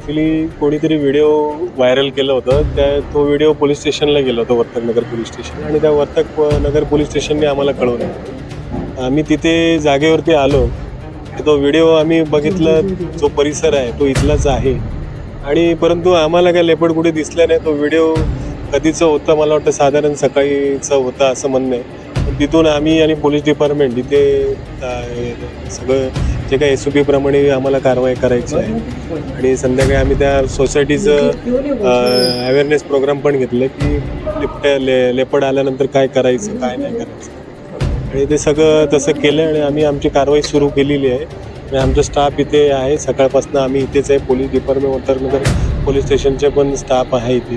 Actually कोणीतरी video viral केलं होतं. तो व्हिडिओ पोलीस स्टेशनला गेला होता, वर्तक नगर पोलीस स्टेशन, आणि त्या वर्तक नगर पोलीस स्टेशनने आम्हाला कळवलं. आम्ही तिथे जागेवरती आलो. तो व्हिडिओ आम्ही बघितलं. जो परिसर आहे तो इथलाच आहे, आणि परंतु आम्हाला काय लेपड कुठे दिसलं नाही. तो व्हिडिओ कधीचं होतं, मला वाटतं साधारण सकाळीचं होतं असं म्हणणं आहे. तिथून आम्ही आणि पोलीस डिपार्टमेंट इथे सगळं जे काही SOP प्रमाणे आम्हाला कारवाई करायची आहे, आणि संध्याकाळी आम्ही त्या सोसायटीचं अवेअरनेस प्रोग्राम पण घेतलं की लेपड आल्यानंतर काय करायचं, काय नाही करायचं, आणि ते सगळं तसं केलं. आणि आम्ही आमची कारवाई सुरू केलेली आहे. आणि आमचा स्टाफ इथे आहे. सकाळपासून आम्ही इथेच आहे. पोलीस डिपार्टमेंट, वर्तकनगर पोलीस स्टेशनचे पण स्टाफ आहे इथे.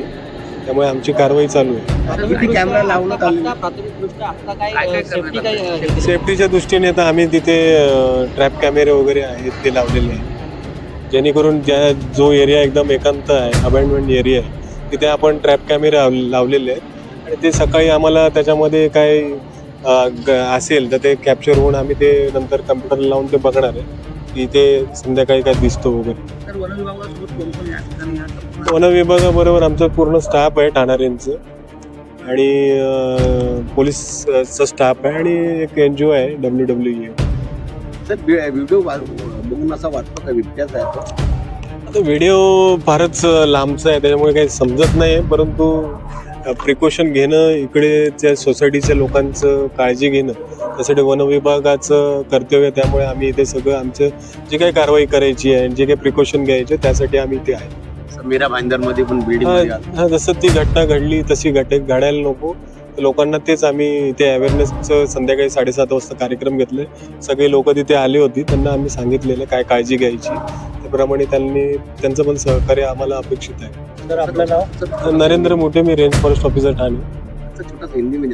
त्यामुळे आमची कारवाई चालू आहे. किती कॅमेरा लावण्यात आले? सेफ्टीच्या दृष्टीने आता आम्ही तिथे ट्रॅप कॅमेरे वगैरे आहेत ते लावलेले आहेत, जेणेकरून जो एरिया एकदम एकांत आहे, अबँडमेंट एरिया आहे, तिथे आपण ट्रॅप कॅमेरे लावलेले आहेत. आणि ते सकाळी आम्हाला त्याच्यामध्ये काय असेल तर ते कॅप्चर होऊन आम्ही ते नंतर कम्प्युटरला लावून ते बघणार आहे की ते संध्याकाळी काय दिसतो वगैरे. वन विभागाबरोबर आमचं पूर्ण स्टाफ आहे ठाणाऱ्यांचं, आणि पोलीसचा स्टाफ आहे, आणि एक NGO आहे WWE. सर, व्हिडिओ बघून असं वाटतं का बिबट्याचा आहे तो? आता व्हिडिओ फारच लांबचा आहे, त्याच्यामुळे काही समजत नाही. परंतु प्रिकॉशन घेणं, इकडे त्या सोसायटीच्या लोकांचं काळजी घेणं, त्यासाठी वन विभागाचं कर्तव्य आहे. त्यामुळे आम्ही इथे सगळं आमचं जे काही कारवाई करायची आहे, जे काही प्रिकॉशन घ्यायचे, त्यासाठी आम्ही इथे आहे. मीरा भाईंदरमध्ये पण जसं ती घटना घडली तशी घडायला नको. लोकांना तेच आम्ही इथे अवेअरनेसचं संध्याकाळी 7:30 वाजता कार्यक्रम घेतले. सगळे लोक तिथे आले होते, त्यांना आम्ही सांगितलेलं काय काळजी घ्यायची, त्याप्रमाणे त्यांचं पण सहकार्य आम्हाला अपेक्षित आहे. सर, आपलं नाव? नरेंद्र मोठे, मी रेंज फॉरेस्ट ऑफिसर ठाणे. छोटासा हिंदी में